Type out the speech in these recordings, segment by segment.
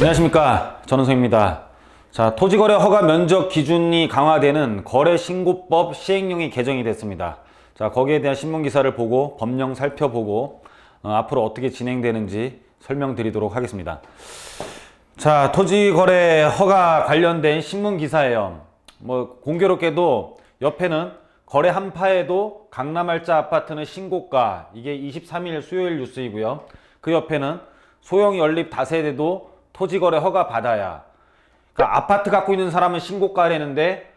안녕하십니까, 전은성입니다. 자, 토지거래 허가 면적 기준이 강화되는 거래신고법 시행령이 개정이 됐습니다. 자, 거기에 대한 신문기사를 보고 법령 살펴보고 앞으로 어떻게 진행되는지 설명드리도록 하겠습니다. 자, 토지거래 허가 관련된 신문기사예요. 공교롭게도 옆에는 거래 한파에도 강남알짜 아파트는 신고가, 이게 23일 수요일 뉴스이고요. 그 옆에는 소형 연립 다세대도 토지거래 허가 받아야, 그러니까 아파트 갖고 있는 사람은 신고가라는데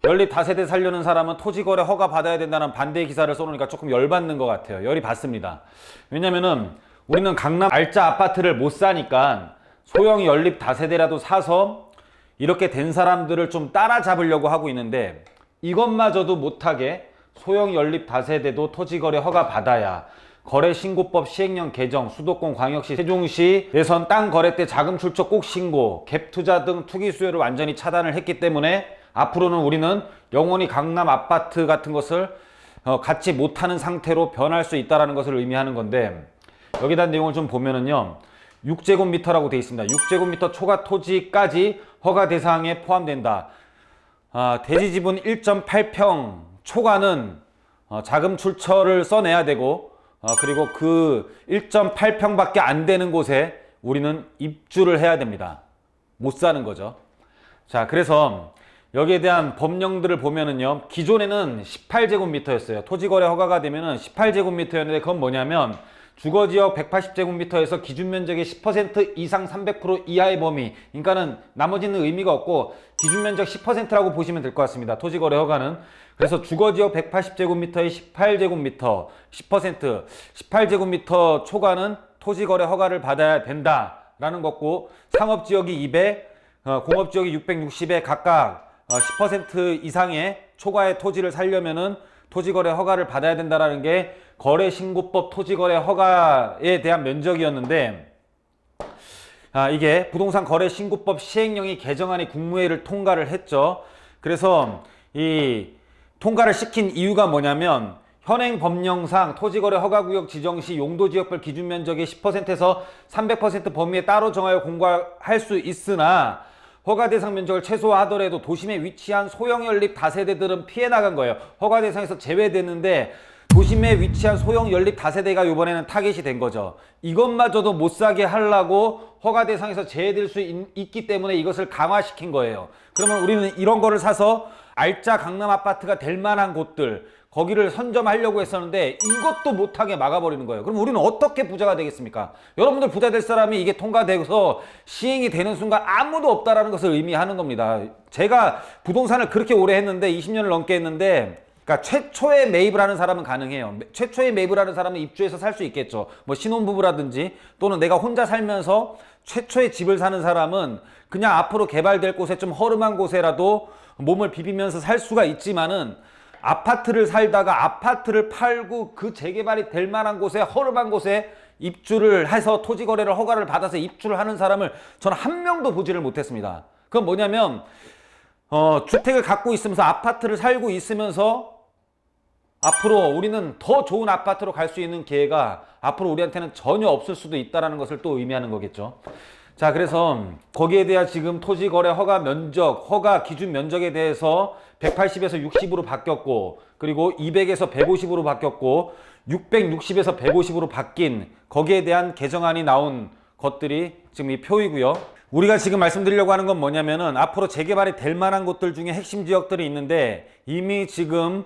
연립 다세대 살려는 사람은 토지거래 허가 받아야 된다는 반대 기사를 써놓으니까 조금 열받는 것 같아요. 열이 받습니다. 왜냐면은 우리는 강남 알짜 아파트를 못 사니까 소형 연립 다세대라도 사서 이렇게 된 사람들을 좀 따라잡으려고 하고 있는데, 이것마저도 못하게 소형 연립 다세대도 토지거래 허가 받아야 거래신고법 시행령 개정, 수도권 광역시 세종시 예선 땅 거래 때 자금 출처 꼭 신고, 갭 투자 등 투기 수요를 완전히 차단을 했기 때문에 앞으로는 우리는 영원히 강남 아파트 같은 것을 갖지 못하는 상태로 변할 수 있다는 것을 의미하는 건데, 여기에 대한 내용을 좀 보면은요, 6제곱미터라고 되어 있습니다. 6제곱미터 초과 토지까지 허가 대상에 포함된다. 대지 지분 1.8평 초과는 자금 출처를 써내야 되고, 그리고 그 1.8평밖에 안 되는 곳에 우리는 입주를 해야 됩니다. 못 사는 거죠. 자, 그래서 여기에 대한 법령들을 보면은요, 기존에는 18제곱미터였어요. 토지거래 허가가 되면은 18제곱미터였는데, 그건 뭐냐면 주거지역 180제곱미터에서 기준 면적의 10% 이상 300% 이하의 범위, 그러니까는 나머지는 의미가 없고 기준 면적 10%라고 보시면 될 것 같습니다. 토지거래 허가는. 그래서 주거지역 180제곱미터의 18제곱미터 10%, 18제곱미터 초과는 토지거래 허가를 받아야 된다라는 거고, 상업지역이 200, 공업지역이 660에 각각 10% 이상의 초과의 토지를 살려면은 토지거래 허가를 받아야 된다라는 게 거래신고법 토지거래 허가에 대한 면적이었는데, 이게 부동산 거래신고법 시행령이 개정안이 국무회의를 통과를 했죠. 그래서 이 통과를 시킨 이유가 뭐냐면, 현행 법령상 토지거래 허가구역 지정 시 용도지역별 기준면적의 10%에서 300% 범위에 따로 정하여 공고할 수 있으나, 허가 대상 면적을 최소화하더라도 도심에 위치한 소형 연립 다세대들은 피해 나간 거예요. 허가 대상에서 제외됐는데 도심에 위치한 소형 연립 다세대가 이번에는 타겟이 된 거죠. 이것마저도 못 사게 하려고 허가 대상에서 제외될 수 있기 때문에 이것을 강화시킨 거예요. 그러면 우리는 이런 거를 사서 알짜 강남 아파트가 될 만한 곳들, 거기를 선점하려고 했었는데 이것도 못하게 막아버리는 거예요. 그럼 우리는 어떻게 부자가 되겠습니까? 여러분들 부자 될 사람이 이게 통과되고서 시행이 되는 순간 아무도 없다라는 것을 의미하는 겁니다. 제가 부동산을 그렇게 오래 했는데, 20년을 넘게 했는데, 그러니까 최초의 매입을 하는 사람은 가능해요. 최초의 매입을 하는 사람은 입주해서 살 수 있겠죠. 신혼부부라든지 또는 내가 혼자 살면서 최초의 집을 사는 사람은 그냥 앞으로 개발될 곳에 좀 허름한 곳에라도 몸을 비비면서 살 수가 있지만은, 아파트를 살다가 아파트를 팔고 그 재개발이 될 만한 곳에, 허름한 곳에 입주를 해서 토지거래를 허가를 받아서 입주를 하는 사람을 저는 한 명도 보지를 못했습니다. 그건 뭐냐면 주택을 갖고 있으면서 아파트를 살고 있으면서 앞으로 우리는 더 좋은 아파트로 갈 수 있는 기회가 앞으로 우리한테는 전혀 없을 수도 있다는 것을 또 의미하는 거겠죠. 자, 그래서 거기에 대한 지금 토지거래 허가 면적, 허가 기준 면적에 대해서 180에서 60으로 바뀌었고, 그리고 200에서 150으로 바뀌었고, 660에서 150으로 바뀐, 거기에 대한 개정안이 나온 것들이 지금 이 표이고요. 우리가 지금 말씀드리려고 하는 건 뭐냐면은, 앞으로 재개발이 될 만한 곳들 중에 핵심 지역들이 있는데, 이미 지금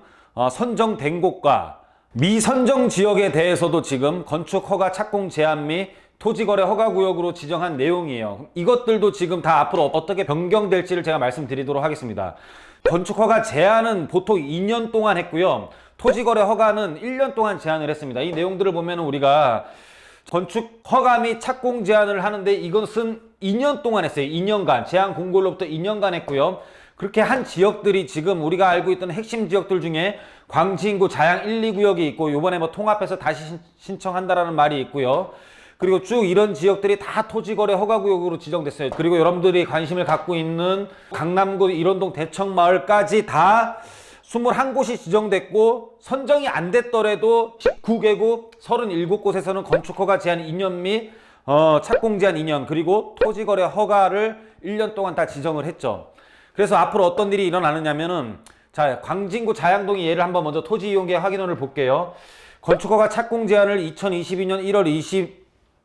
선정된 곳과 미선정 지역에 대해서도 지금 건축 허가 착공 제한 및 토지거래 허가구역으로 지정한 내용이에요. 이것들도 지금 다 앞으로 어떻게 변경될지를 제가 말씀드리도록 하겠습니다. 건축허가 제한은 보통 2년 동안 했고요. 토지거래 허가는 1년 동안 제한을 했습니다. 이 내용들을 보면 우리가 건축허가 및 착공 제한을 하는데, 이것은 2년 동안 했어요. 2년간. 제한 공고로부터 2년간 했고요. 그렇게 한 지역들이 지금 우리가 알고 있던 핵심 지역들 중에 광진구 자양 1, 2구역이 있고, 요번에 통합해서 다시 신청한다라는 말이 있고요. 그리고 쭉 이런 지역들이 다 토지거래 허가구역으로 지정됐어요. 그리고 여러분들이 관심을 갖고 있는 강남구 일원동 대청마을까지 다 21곳이 지정됐고, 선정이 안 됐더라도 19개국 37곳에서는 건축허가 제한 2년 및 착공 제한 2년 그리고 토지거래 허가를 1년 동안 다 지정을 했죠. 그래서 앞으로 어떤 일이 일어나느냐면은 자, 광진구 자양동의 예를 한번 먼저 토지 이용계 확인원을 볼게요. 건축허가 착공 제한을 2022년 1월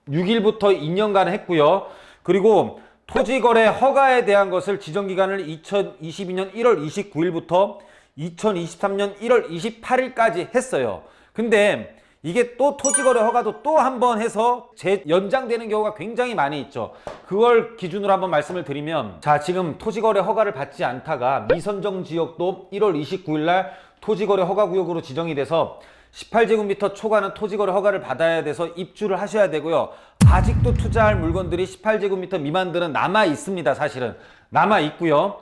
26일부터 2년간 했고요. 그리고 토지거래 허가에 대한 것을 지정기간을 2022년 1월 29일부터 2023년 1월 28일까지 했어요. 근데 이게 또 토지거래 허가도 또 한 번 해서 연장되는 경우가 굉장히 많이 있죠. 그걸 기준으로 한번 말씀을 드리면 자, 지금 토지거래 허가를 받지 않다가 미선정 지역도 1월 29일 날 토지거래 허가구역으로 지정이 돼서 18제곱미터 초과는 토지거래 허가를 받아야 돼서 입주를 하셔야 되고요. 아직도 투자할 물건들이 18제곱미터 미만들은 남아 있습니다. 사실은 남아 있고요.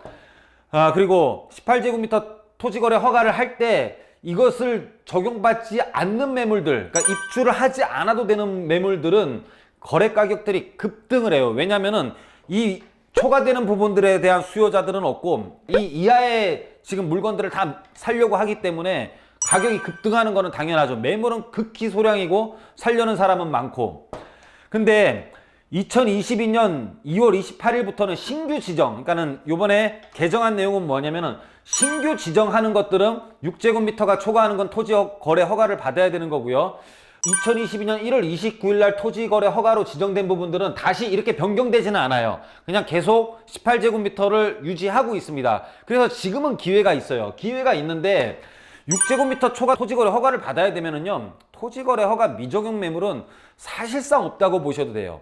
그리고 18제곱미터 토지거래 허가를 할 때 이것을 적용받지 않는 매물들, 그러니까 입주를 하지 않아도 되는 매물들은 거래 가격들이 급등을 해요. 왜냐면은 이 초과되는 부분들에 대한 수요자들은 없고 이 이하의 지금 물건들을 다 살려고 하기 때문에 가격이 급등하는 거는 당연하죠. 매물은 극히 소량이고 살려는 사람은 많고. 근데 2022년 2월 28일부터는 신규 지정, 그러니까는 요번에 개정한 내용은 뭐냐면은 신규 지정하는 것들은 6제곱미터가 초과하는 건 토지 거래 허가를 받아야 되는 거고요. 2022년 1월 29일 날 토지 거래 허가로 지정된 부분들은 다시 이렇게 변경되지는 않아요. 그냥 계속 18제곱미터를 유지하고 있습니다. 그래서 지금은 기회가 있어요. 기회가 있는데 6제곱미터 초과 토지거래 허가를 받아야 되면은요, 토지거래 허가 미적용 매물은 사실상 없다고 보셔도 돼요.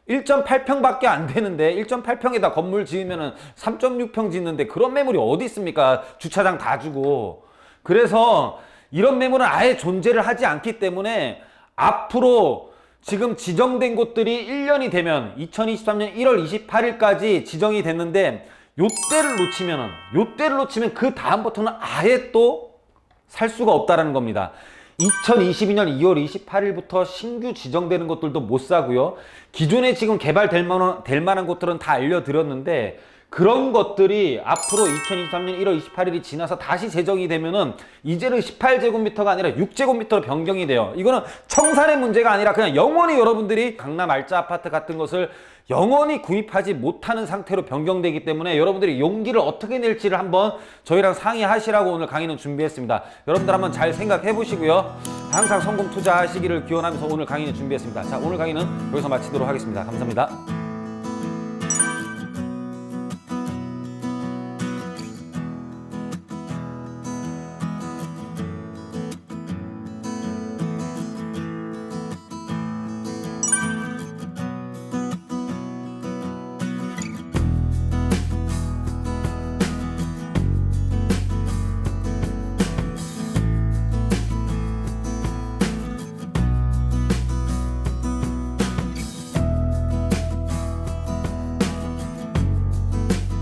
1.8평밖에 안 되는데 1.8평에다 건물 지으면은 3.6평 짓는데 그런 매물이 어디 있습니까? 주차장 다 주고. 그래서 이런 매물은 아예 존재를 하지 않기 때문에 앞으로 지금 지정된 곳들이 1년이 되면 2023년 1월 28일까지 지정이 됐는데 요때를 놓치면 그 다음부터는 아예 또 살 수가 없다라는 겁니다. 2022년 2월 28일부터 신규 지정되는 것들도 못 사고요. 기존에 지금 개발될 만한 곳들은 다 알려드렸는데 그런 것들이 앞으로 2023년 1월 28일이 지나서 다시 제정이 되면은 이제는 18제곱미터가 아니라 6제곱미터로 변경이 돼요. 이거는 청산의 문제가 아니라 그냥 영원히 여러분들이 강남 알짜 아파트 같은 것을 영원히 구입하지 못하는 상태로 변경되기 때문에 여러분들이 용기를 어떻게 낼지를 한번 저희랑 상의하시라고 오늘 강의는 준비했습니다. 여러분들 한번 잘 생각해 보시고요. 항상 성공 투자하시기를 기원하면서 오늘 강의는 준비했습니다. 자, 오늘 강의는 여기서 마치도록 하겠습니다. 감사합니다.